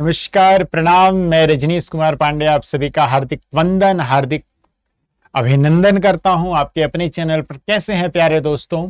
नमस्कार, प्रणाम। मैं रजनीश कुमार पांडे आप सभी का हार्दिक वंदन, हार्दिक अभिनंदन करता हूं आपके अपने चैनल पर। कैसे हैं प्यारे दोस्तों,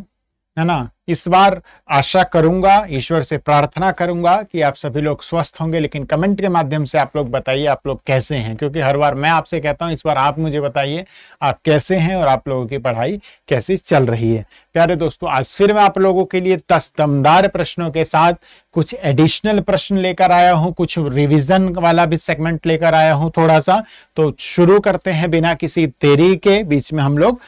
है ना। इस बार आशा करूंगा, ईश्वर से प्रार्थना करूंगा कि आप सभी लोग स्वस्थ होंगे, लेकिन कमेंट के माध्यम से आप लोग बताइए आप लोग कैसे हैं, क्योंकि हर बार मैं आपसे कहता हूं, इस बार आप मुझे बताइए आप कैसे हैं और आप लोगों की पढ़ाई कैसी चल रही है। प्यारे दोस्तों, आज फिर मैं आप लोगों के लिए 10 दमदार प्रश्नों के साथ कुछ एडिशनल प्रश्न लेकर आया हूं, कुछ रिवीजन वाला भी सेगमेंट लेकर आया हूं थोड़ा सा। तो शुरू करते हैं बिना किसी देरी के। बीच में हम लोग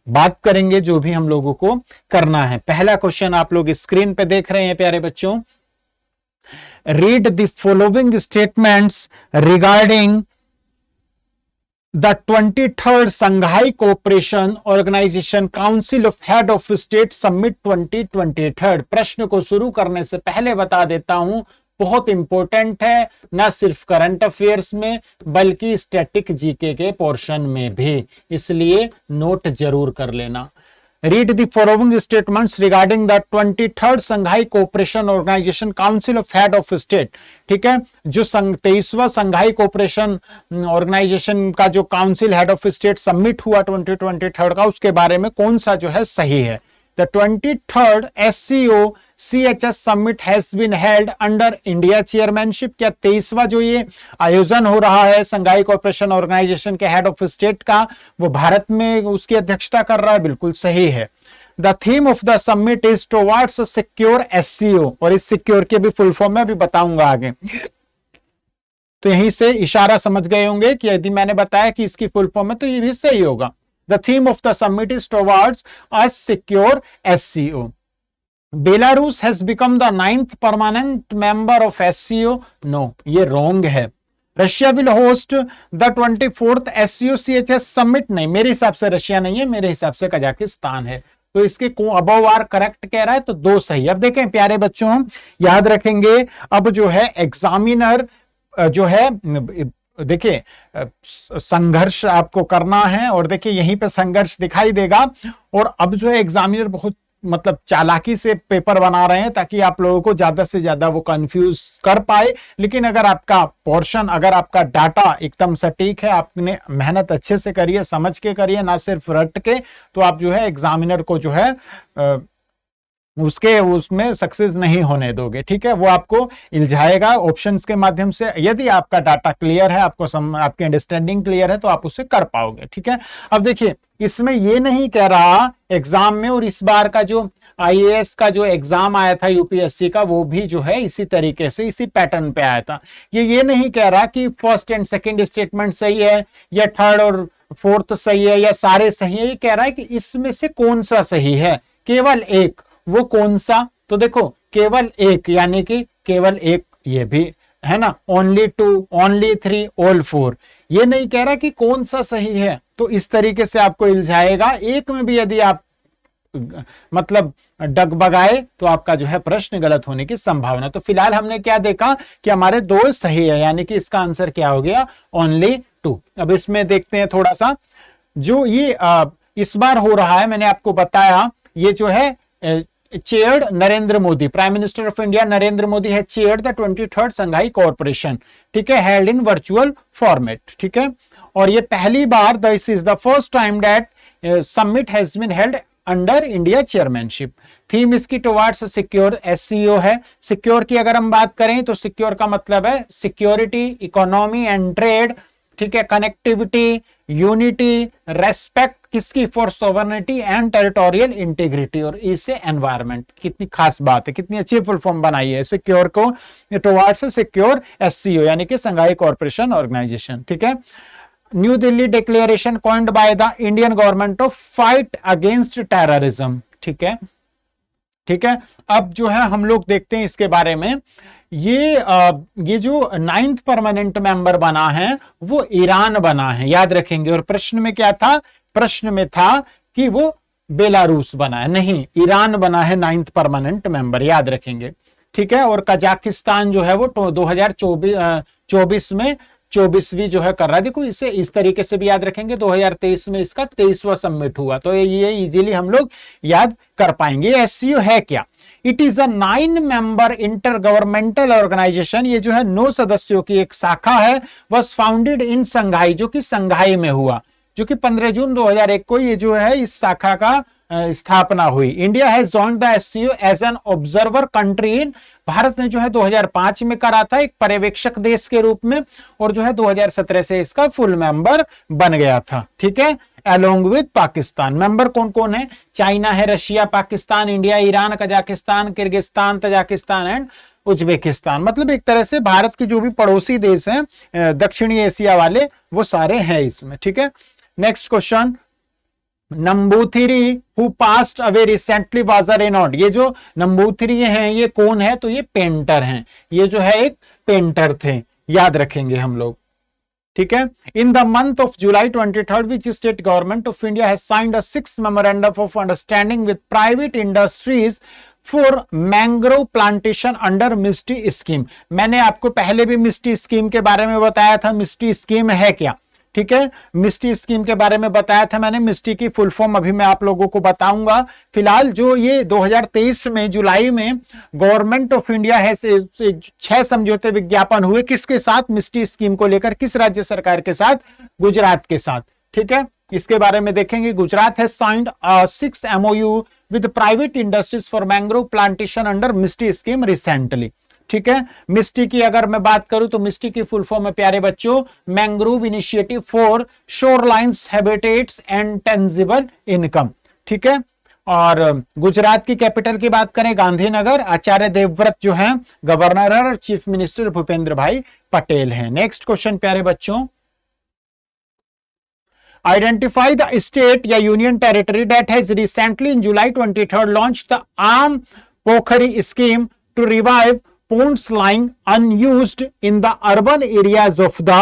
बात करेंगे जो भी हम लोगों को करना है। पहला क्वेश्चन आप लोग स्क्रीन पे देख रहे हैं प्यारे बच्चों। Read the following statements regarding the 23rd Shanghai cooperation organisation council of head of state summit 2023। प्रश्न को शुरू करने से पहले बता देता हूं, बहुत इंपॉर्टेंट है, ना सिर्फ करंट अफेयर्स में बल्कि स्टैटिक जीके के पोर्शन में भी, इसलिए नोट जरूर कर लेना। Read the following statements regarding the 23rd Shanghai cooperation organisation council of head of state. ठीक है, जो 23वां संघाई कोऑपरेशन ऑर्गेनाइजेशन का जो council head of state summit हुआ 2023 का, उसके बारे में कौन सा जो है सही है। The 23rd SCO CHS summit has been held under India chairmanship। क्या 23वां जो ये आयोजन हो रहा है संघाई कोऑपरेशन ऑर्गेनाइजेशन के हेड ऑफ स्टेट का, वो भारत में उसकी अध्यक्षता कर रहा है? बिल्कुल सही है। The theme of the summit is towards a secure SCO, और इस सिक्योर के भी फुल फॉर्म में भी बताऊंगा आगे। तो यहीं से इशारा समझ गए होंगे कि यदि मैंने बताया कि इसकी फुल फॉर्म है तो ये भी सही होगा। The theme of the summit is towards a secure SCO. Belarus has become the 9th permanent member of SCO. No, ये wrong है। Russia will host the 24th SCO CHS summit। नहीं, मेरे हिसाब से रशिया नहीं है, मेरे हिसाब से कजाकिस्तान है। तो इसके अबव आर करेक्ट कह रहा है, तो दो सही। अब देखें प्यारे बच्चों, हम याद रखेंगे, अब जो है एग्जामिनर जो है, देखिए संघर्ष आपको करना है, और देखिए यहीं पे संघर्ष दिखाई देगा। और अब जो है एग्जामिनर बहुत मतलब चालाकी से पेपर बना रहे हैं ताकि आप लोगों को ज्यादा से ज्यादा वो कंफ्यूज कर पाए। लेकिन अगर आपका पोर्शन, अगर आपका डाटा एकदम सटीक है, आपने मेहनत अच्छे से करिए, समझ के करिए, ना सिर्फ रट के, तो आप जो है एग्जामिनर को जो है उसमें सक्सेस नहीं होने दोगे। ठीक है, वो आपको इल्झाएगा ऑप्शंस के माध्यम से। यदि आपका डाटा क्लियर है, आपकी अंडरस्टैंडिंग क्लियर है, तो आप उसे कर पाओगे। ठीक है, अब देखिए इसमें ये नहीं कह रहा एग्जाम में, और इस बार का जो आईएएस का जो एग्जाम आया था यूपीएससी का, वो भी जो है इसी तरीके से, इसी पैटर्न पे आया था। ये नहीं कह रहा कि फर्स्ट एंड सेकंड स्टेटमेंट सही है या थर्ड और फोर्थ सही है या सारे सही है। ये कह रहा है कि इसमें से कौन सा सही है, केवल एक। वो कौन सा? तो देखो केवल एक, यानी कि केवल एक, ये भी है ना, ओनली 2, ओनली 3, ऑल 4। ये नहीं कह रहा कि कौन सा सही है, तो इस तरीके से आपको इल्झाएगा। एक में भी यदि आप मतलब डगबगाए तो आपका जो है प्रश्न गलत होने की संभावना। तो फिलहाल हमने क्या देखा कि हमारे दो सही है, यानी कि इसका आंसर क्या हो गया, ओनली 2। अब इसमें देखते हैं थोड़ा सा, जो ये इस बार हो रहा है, मैंने आपको बताया, ये जो है chaired Narendra Modi, prime minister of India Narendra Modi है chaired the 23rd Shanghai corporation. ठीक है, हेल्ड इन वर्चुअल फॉर्मेट। ठीक है, और ये पहली बार, this is the first time that summit has been held under India chairmanship. Theme इसकी टुवर्ड्स सिक्योर एससीओ है। सिक्योर की अगर हम बात करें तो सिक्योर का मतलब है सिक्योरिटी, इकोनॉमी एंड ट्रेड। ठीक है, कनेक्टिविटी, यूनिटी, रेस्पेक्ट किसकी, for sovereignty and territorial integrity, और इससे एनवायरमेंट। कितनी खास बात है, कितनी अच्छी फुल फॉर्म बनाई है सिक्योर को, टुवर्ड्स सिक्योर एससीओ, यानी कि संघाई कॉर्पोरेशन ऑर्गेनाइजेशन। ठीक है, New Delhi declaration coined by the Indian government of fight against terrorism. ठीक है, ठीक है, अब जो है हम लोग देखते हैं इसके बारे में। ये जो 9th परमानेंट मेंबर बना है वो ईरान बना है, याद रखेंगे। और प्रश्न में क्या था, प्रश्न में था कि वो बेलारूस बना है, नहीं, ईरान बना है 9th परमानेंट मेंबर, याद रखेंगे। ठीक है, और कजाकिस्तान जो है वो 2024 में 24वीं जो है कर रहा है। देखो इसे इस तरीके से भी याद रखेंगे, 2023 में इसका 23वां सबमिट हुआ, तो ये इजीली हम लोग याद कर पाएंगे। एससीओ है क्या? It is a 9 member inter governmental organisation, ये जो है 9 सदस्यों की एक शाखा है, वॉज फाउंडेड इन संघाई, जो कि संघाई में हुआ, जो कि 15 जून 2001 को ये जो है इस शाखा का स्थापना हुई। India has joined the SCO as an observer country in, Bharat ने जो है 2005 में करा था एक पर्यवेक्षक देश के रूप में, और जो है 2017 से इसका फुल मेंबर बन गया था। ठीक है, अलोंग विद पाकिस्तान। मेंबर कौन कौन है? चाइना है, Russia, Pakistan, India, Iran, Kazakhstan, Kyrgyzstan, Tajikistan and Uzbekistan. मतलब एक तरह से भारत के जो भी पड़ोसी देश हैं दक्षिणी एशिया वाले, वो सारे हैं इसमें। ठीक है, next question, Namboothiri who passed away recently was a renowned. ये जो नंबूथिरी हैं ये कौन है? तो ये पेंटर हैं, ये जो है एक पेंटर थे, याद रखेंगे हम लोग। ठीक है, in the month of July 23 which state government of India has signed a 6 memorandum of understanding with private industries for mangrove plantation under MISHTI scheme. मैंने आपको पहले भी मिस्टी स्कीम के बारे में बताया था, मिस्टी स्कीम है क्या। ठीक है, मिस्टी स्कीम के बारे में बताया था मैंने, मिस्टी की फुल फॉर्म अभी मैं आप लोगों को बताऊंगा। फिलहाल जो ये 2023 में जुलाई में गवर्नमेंट ऑफ इंडिया है 6 समझौते विज्ञापन हुए, किसके साथ? मिस्टी स्कीम को लेकर। किस राज्य सरकार के साथ? गुजरात के साथ। ठीक है, इसके बारे में देखेंगे। गुजरात है signed 6 MOU with private industries for mangrove plantation under MISHTI scheme recently. ठीक है, मिस्टी की अगर मैं बात करूं तो मिस्टी की फुल फॉर्म है प्यारे बच्चों, mangrove initiative for shorelines habitats and tangible income. ठीक है, और गुजरात की कैपिटल की बात करें गांधीनगर, आचार्य देवव्रत जो हैं गवर्नर और चीफ मिनिस्टर भूपेंद्र भाई पटेल हैं। नेक्स्ट क्वेश्चन प्यारे बच्चों, आइडेंटिफाई द स्टेट या union territory that has recently in July 23 launch the Aam Pokhari scheme to revive ponds lying unused in the urban areas of the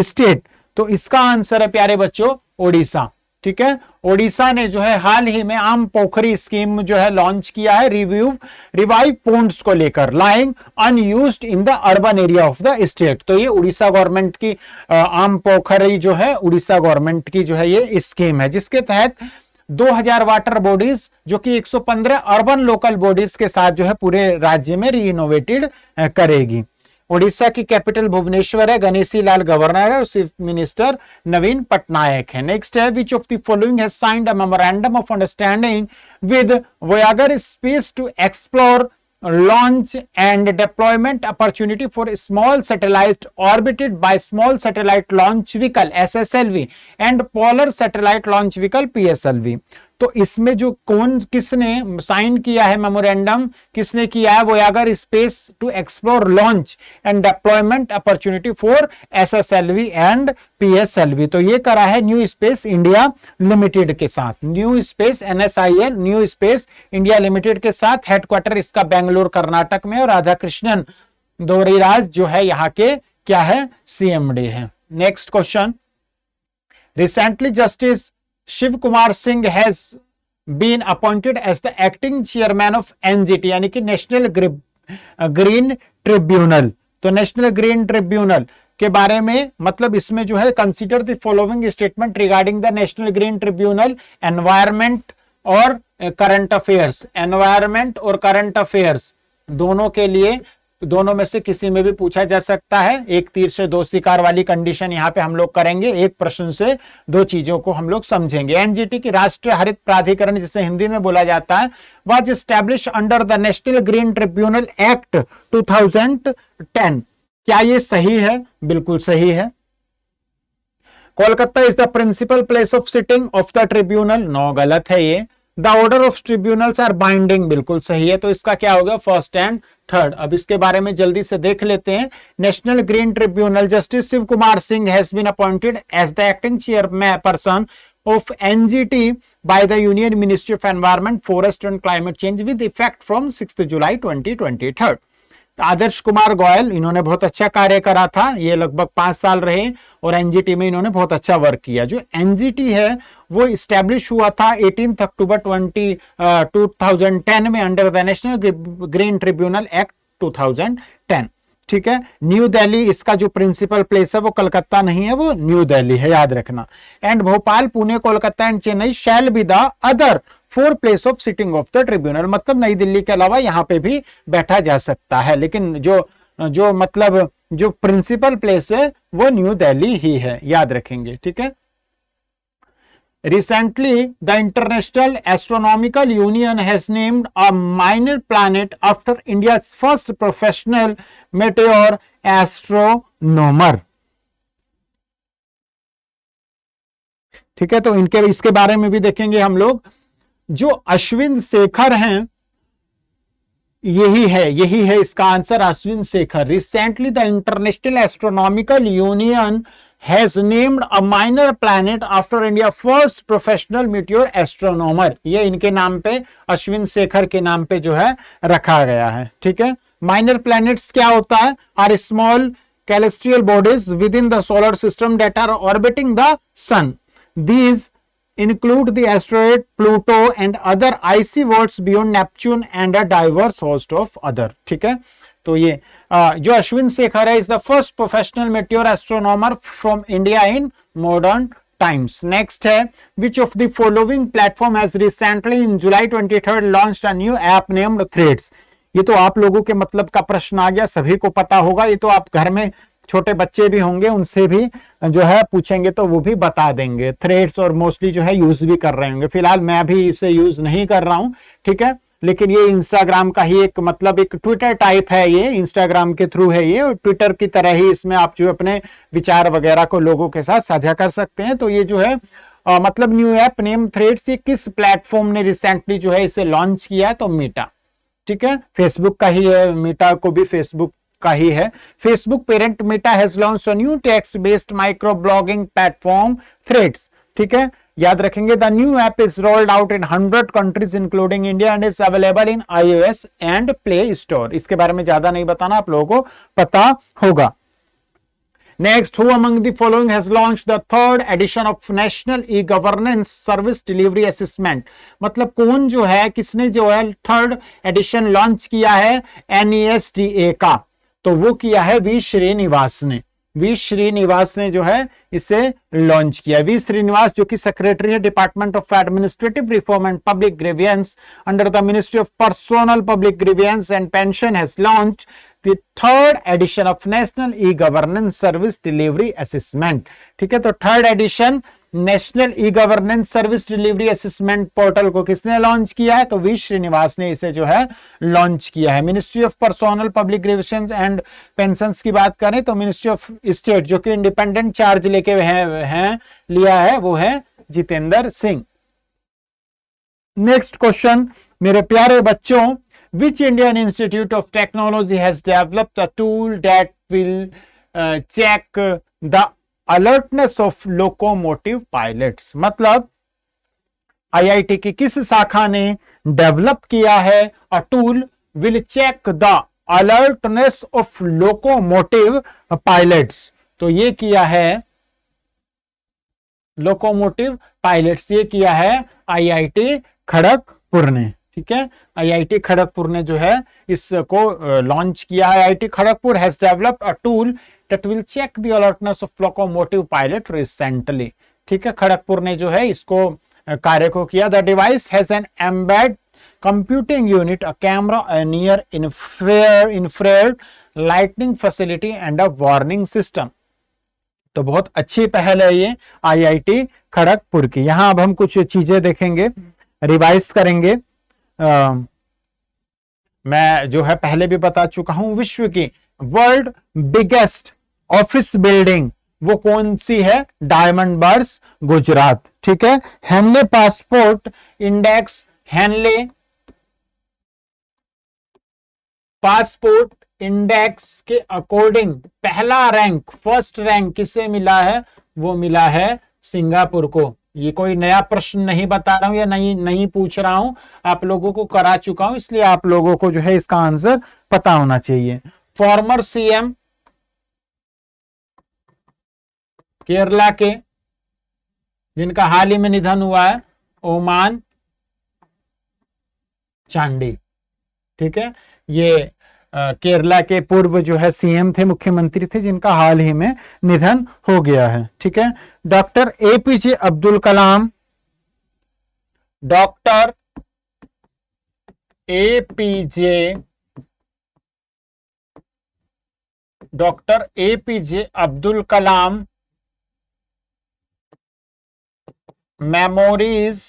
state। तो इसका आंसर है प्यारे बच्चों ओडिशा। ठीक है, ओडिशा ने जो है हाल ही में आम पोखरी स्कीम जो है लॉन्च किया है, रिवाइव पोन्ड्स को लेकर, lying unused in the urban area of the state. तो ये उड़ीसा गवर्नमेंट की आम पोखरी जो है उड़ीसा गवर्नमेंट की जो है ये स्कीम है, जिसके तहत 2000 वाटर बॉडीज जो कि 115 अर्बन लोकल बॉडीज के साथ जो है पूरे राज्य में रीइनोवेटेड करेगी। ओडिशा की कैपिटल भुवनेश्वर है, गणेशी लाल गवर्नर है और चीफ मिनिस्टर नवीन पटनायक है। नेक्स्ट है, which of the following has signed a memorandum of understanding with Voyager Space to explore launch and deployment opportunity for small satellite orbited by small satellite launch vehicle SSLV and polar satellite launch vehicle PSLV। तो इसमें जो किसने sign किया है memorandum, किसने किया है? Voyager Space to explore launch and deployment opportunity for SSLV and PSLV। तो ये करा है न्यू स्पेस इंडिया लिमिटेड के साथ, new space NSIL new space India limited के साथ। हेडक्वार्टर इसका बेंगलुरु कर्नाटक में, और राधा कृष्णन दोरीराज जो है यहाँ के क्या है? CMD है। Next question, recently justice Shiv Kumar Singh has been appointed as the acting chairman of NGT यानी कि नेशनल ग्रीन ट्रिब्यूनल। तो नेशनल ग्रीन ट्रिब्यूनल के बारे में मतलब इसमें जो है, consider the following statement regarding the national green tribunal, environment और करंट अफेयर्स। एनवायरमेंट और करंट अफेयर्स दोनों के लिए, दोनों में से किसी में भी पूछा जा सकता है। एक तीर से दो शिकार वाली कंडीशन यहां पे हम लोग करेंगे, एक प्रश्न से दो चीजों को हम लोग समझेंगे। NGT की राष्ट्रीय हरित प्राधिकरण जिसे हिंदी में बोला जाता है, was establish under the national green tribunal act 2010। क्या ये सही है? बिल्कुल सही है। Kolkata is the principal place of sitting of the tribunal, no गलत है ये। The order of tribunals are binding, बिल्कुल सही है। तो इसका क्या होगा? First and third. अब इसके बारे में जल्दी से देख लेते हैं। National green tribunal justice Shiv Kumar Singh has been appointed as the acting chairperson of NGT by the Union Ministry of Environment, Forest and Climate Change with effect from 6th July 2023। Adarsh Kumar Goyal, इन्होंने बहुत अच्छा कार्य करा था, ये लगभग 5 साल रहे और एनजीटी में इन्होंने बहुत अच्छा वर्क किया। जो एनजीटी है वो इस्टेब्लिश हुआ था 18 अक्टूबर 2010 में under the national green tribunal act 2010। ठीक है, न्यू दिल्ली इसका जो प्रिंसिपल प्लेस है वो कलकत्ता नहीं है, वो न्यू दिल्ली है, याद रखना। And Bhopal, Pune, Kolkata and Chennai shall be the other for place of sitting of the tribunal, मतलब नई दिल्ली के अलावा यहां पे भी बैठा जा सकता है, लेकिन जो मतलब जो प्रिंसिपल प्लेस है वो न्यू दिल्ली ही है, याद रखेंगे। ठीक है। Recently, the International Astronomical Union has named a minor planet after India's first professional meteor astronomer. ठीक है, तो इसके बारे में भी देखेंगे हम लोग। जो अश्विन शेखर हैं, यही है इसका answer, Ashwin Shekhar. Recently the international astronomical union has named a minor planet after India first professional meteor astronomer. ये इनके नाम पे, अश्विन शेखर के नाम पे जो है रखा गया है। ठीक है। माइनर प्लैनेट्स क्या होता है? Are small celestial bodies within the solar system that are orbiting the sun. These include the asteroid Pluto and other icy worlds beyond Neptune and a diverse host of other. ठीक है। तो ये जो अश्विन शेखर है is the first professional meteor astronomer from India in modern times. Next है, which of the following platform has recently in July 23 launched a new app named Threads. ये तो आप लोगों के मतलब का प्रश्न आ गया, सभी को पता होगा। ये तो आप घर में छोटे बच्चे भी होंगे, उनसे भी जो है पूछेंगे तो वो भी बता देंगे। थ्रेड्स और मोस्टली जो है यूज भी कर रहे होंगे। फिलहाल मैं भी इसे यूज नहीं कर रहा हूं। ठीक है, लेकिन ये इंस्टाग्राम का ही एक मतलब एक ट्विटर टाइप है, ये इंस्टाग्राम के थ्रू है ये, और ट्विटर की तरह ही इसमें आप जो अपने विचार वगैरह को लोगों के साथ साझा कर सकते हैं। तो ये जो है मतलब न्यू ऐप नेम थ्रेड्स, ये किस प्लेटफॉर्म ने रिसेंटली जो है इसे लॉन्च किया? तो मीटा। ठीक है, फेसबुक का ही है, मीटा को भी फेसबुक का ही है। Facebook parent Meta has launched a new text based micro blogging platform Threads. ठीक है, याद रखेंगे। The new app is rolled out in 100 countries including India and is available in iOS and Play Store. इसके बारे में ज्यादा नहीं बताना, आप लोगों को पता होगा। Next, who among the following has launched the third edition of national e governance service delivery assessment. मतलब कौन जो है, किसने जो है थर्ड एडिशन लॉन्च किया है NESTA का? तो वो किया है वी श्रीनिवास ने। वी श्रीनिवास ने जो है इसे लॉन्च किया। वी श्रीनिवास जो कि सेक्रेटरी है department of administrative reform and public grievance under the ministry of personnel public grievance and pension has launched the third edition of national e governance service delivery assessment. ठीक है, तो third edition national e governance service delivery assessment portal को किसने launch किया है? तो we Srinivas ने इसे जो है लॉन्च किया है। Ministry of personnel public grievance and pensions की बात करें तो मिनिस्ट्री ऑफ स्टेट जो कि इंडिपेंडेंट चार्ज लेके लिया है वो है जितेंद्र सिंह। नेक्स्ट क्वेश्चन मेरे प्यारे बच्चों, which Indian institute of technology has developed a tool that will check the alertness of locomotive pilots. मतलब आईआईटी की किस शाखा ने डेवलप किया है a tool will check the alertness of locomotive pilots? तो ये किया है लोकोमोटिव पायलट्स, ये किया है आईआईटी खड़गपुर ने। ठीक है, आईआईटी खड़गपुर ने जो है इसको लॉन्च किया है। IIT Kharagpur has developed a tool that will check the alertness of locomotive pilot recently। ठीक है, खड़गपुर ने जो है इसको कार्य को किया। The device has an embed computing unit, a camera, a near infrared lighting facility and a warning system। तो बहुत अच्छी पहल है ये आईआईटी खड़गपुर की। यहां अब हम कुछ चीजें देखेंगे, रिवाइज करेंगे। मैं जो है पहले भी बता चुका हूं, विश्व की वर्ल्ड बिगेस्ट ऑफिस बिल्डिंग वो कौन सी है? Diamond bourse Gujarat. ठीक है, Henley passport index, Henley passport index के अकॉर्डिंग पहला रैंक, फर्स्ट रैंक किसे मिला है? वो मिला है सिंगापुर को। ये कोई नया प्रश्न नहीं बता रहा हूं या नहीं पूछ रहा हूं, आप लोगों को करा चुका हूं, इसलिए आप लोगों को जो है इसका आंसर पता होना चाहिए। फॉर्मर सीएम केरला के जिनका हाल ही में निधन हुआ है, ओमान चांडी। ठीक है, ये केरला के पूर्व जो है सीएम थे, मुख्यमंत्री थे, जिनका हाल ही में निधन हो गया है। ठीक है, doctor APJ Abdul Kalam, doctor APJ Abdul Kalam memories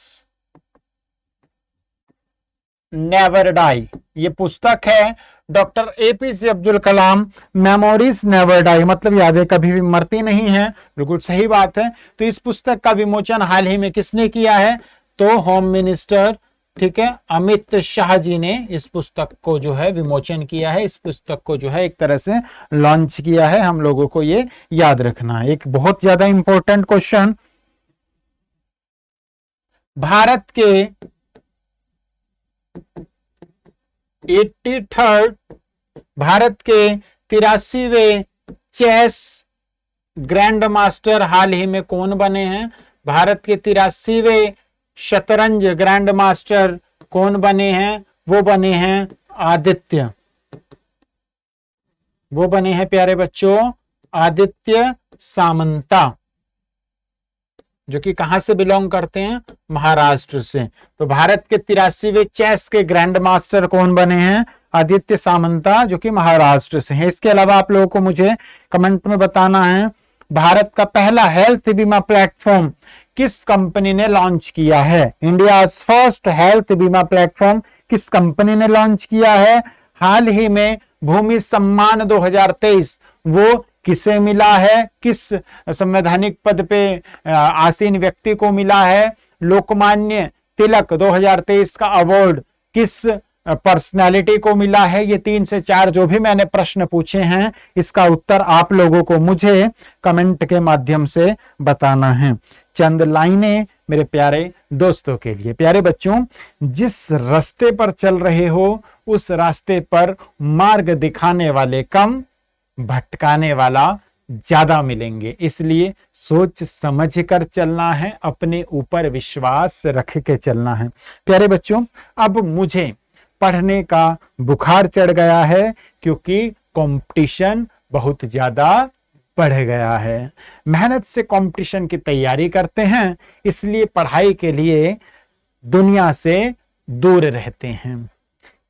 never die. ये पुस्तक है doctor APJ Abdul Kalam memories never die, मतलब यादें कभी भी मरती नहीं है। बिल्कुल सही बात है। तो इस पुस्तक का विमोचन हाल ही में किसने किया है? तो होम मिनिस्टर, ठीक है, अमित शाह जी ने इस पुस्तक को जो है विमोचन किया है। इस पुस्तक को जो है एक तरह से लॉन्च किया है। हम लोगों को ये याद रखना है। एक बहुत ज्यादा इंपॉर्टेंट क्वेश्चन, भारत के 83rd, भारत के 83वें चेस ग्रैंड मास्टर हाल ही में कौन बने हैं? भारत के 83वें शतरंज ग्रैंड मास्टर कौन बने हैं? वो बने हैं आदित्य। वो बने हैं प्यारे बच्चों आदित्य सामंता, जो कि कहां से बिलोंग करते हैं? महाराष्ट्र से। तो भारत के 83वें चेस के ग्रैंड मास्टर कौन बने हैं? आदित्य सामंता, जो कि महाराष्ट्र से हैं। इसके अलावा आप लोगों को मुझे कमेंट में बताना है, भारत का पहला हेल्थ बीमा प्लेटफॉर्म किस कंपनी ने लॉन्च किया है? इंडिया फर्स्ट हेल्थ बीमा प्लेटफॉर्म किस कंपनी ने लॉन्च किया है? हाल ही में भूमि सम्मान 2023 वो किसे मिला है? किस संवैधानिक पद पे आसीन व्यक्ति को मिला है? लोकमान्य तिलक 2023 का अवार्ड किस पर्सनालिटी को मिला है? ये 3 से 4 जो भी मैंने प्रश्न पूछे हैं, इसका उत्तर आप लोगों को मुझे कमेंट के माध्यम से बताना है। चंद लाइनें मेरे प्यारे दोस्तों के लिए। प्यारे बच्चों, जिस रास्ते पर चल रहे हो उस रास्ते पर मार्ग दिखाने वाले कम, भटकाने वाला ज्यादा मिलेंगे। इसलिए सोच समझ कर चलना है, अपने ऊपर विश्वास रख के चलना है। प्यारे बच्चों, अब मुझे पढ़ने का बुखार चढ़ गया है, क्योंकि कंपटीशन बहुत ज्यादा बढ़ गया है। मेहनत से कंपटीशन की तैयारी करते हैं, इसलिए पढ़ाई के लिए दुनिया से दूर रहते हैं।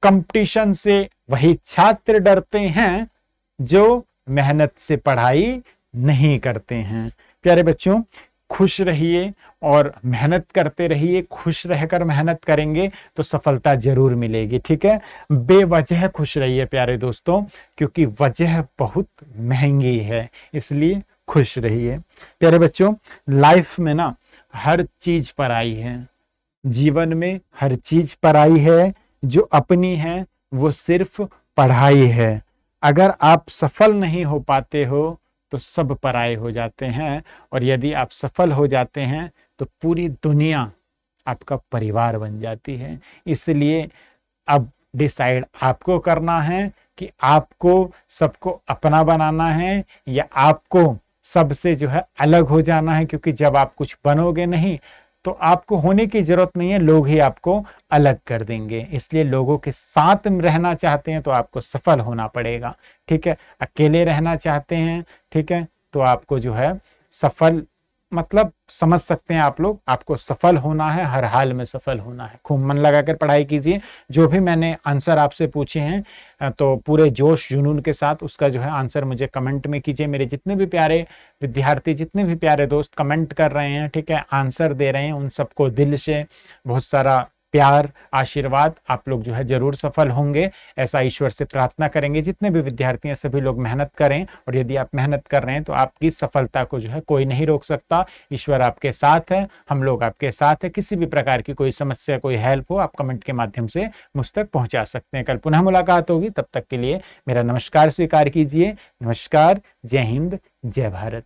कंपटीशन से वही छात्र डरते हैं जो मेहनत से पढ़ाई नहीं करते हैं। प्यारे बच्चों, खुश रहिए और मेहनत करते रहिए। खुश रहकर मेहनत करेंगे तो सफलता जरूर मिलेगी, ठीक है। बेवजह खुश रहिए प्यारे दोस्तों, क्योंकि वजह बहुत महंगी है, इसलिए खुश रहिए। प्यारे बच्चों, लाइफ में ना हर चीज पराई है, जीवन में हर चीज पराई है। जो अपनी है वो सिर्फ पढ़ाई है। अगर आप सफल नहीं हो पाते हो तो सब पराये हो जाते हैं, और यदि आप सफल हो जाते हैं तो पूरी दुनिया आपका परिवार बन जाती है। इसलिए अब डिसाइड आपको करना है कि आपको सबको अपना बनाना है या आपको सबसे जो है अलग हो जाना है। क्योंकि जब आप कुछ बनोगे नहीं तो आपको होने की जरूरत नहीं है, लोग ही आपको अलग कर देंगे। इसलिए लोगों के साथ में रहना चाहते हैं तो आपको सफल होना पड़ेगा, ठीक है। अकेले रहना चाहते हैं, ठीक है, तो आपको जो है सफल, मतलब समझ सकते हैं आप लोग, आपको सफल होना है, हर हाल में सफल होना है। खूब मन लगाकर पढ़ाई कीजिए। जो भी मैंने आंसर आपसे पूछे हैं तो पूरे जोश जुनून के साथ उसका जो है आंसर मुझे कमेंट में कीजिए। मेरे जितने भी प्यारे विद्यार्थी, जितने भी प्यारे दोस्त कमेंट कर रहे हैं, ठीक है, आंसर दे रहे हैं, उन सबको दिल से बहुत सारा प्यार, आशीर्वाद। आप लोग जो है जरूर सफल होंगे, ऐसा ईश्वर से प्रार्थना करेंगे। जितने भी विद्यार्थी हैं सभी लोग मेहनत करें, और यदि आप मेहनत कर रहे हैं तो आपकी सफलता को जो है कोई नहीं रोक सकता। ईश्वर आपके साथ है, हम लोग आपके साथ है। किसी भी प्रकार की कोई समस्या, कोई हेल्प हो, आप कमेंट के माध्यम से मुझ तक पहुंचा सकते हैं। कल पुनः मुलाकात होगी, तब तक के लिए मेरा नमस्कार स्वीकार कीजिए। नमस्कार, जय हिंद, जय भारत।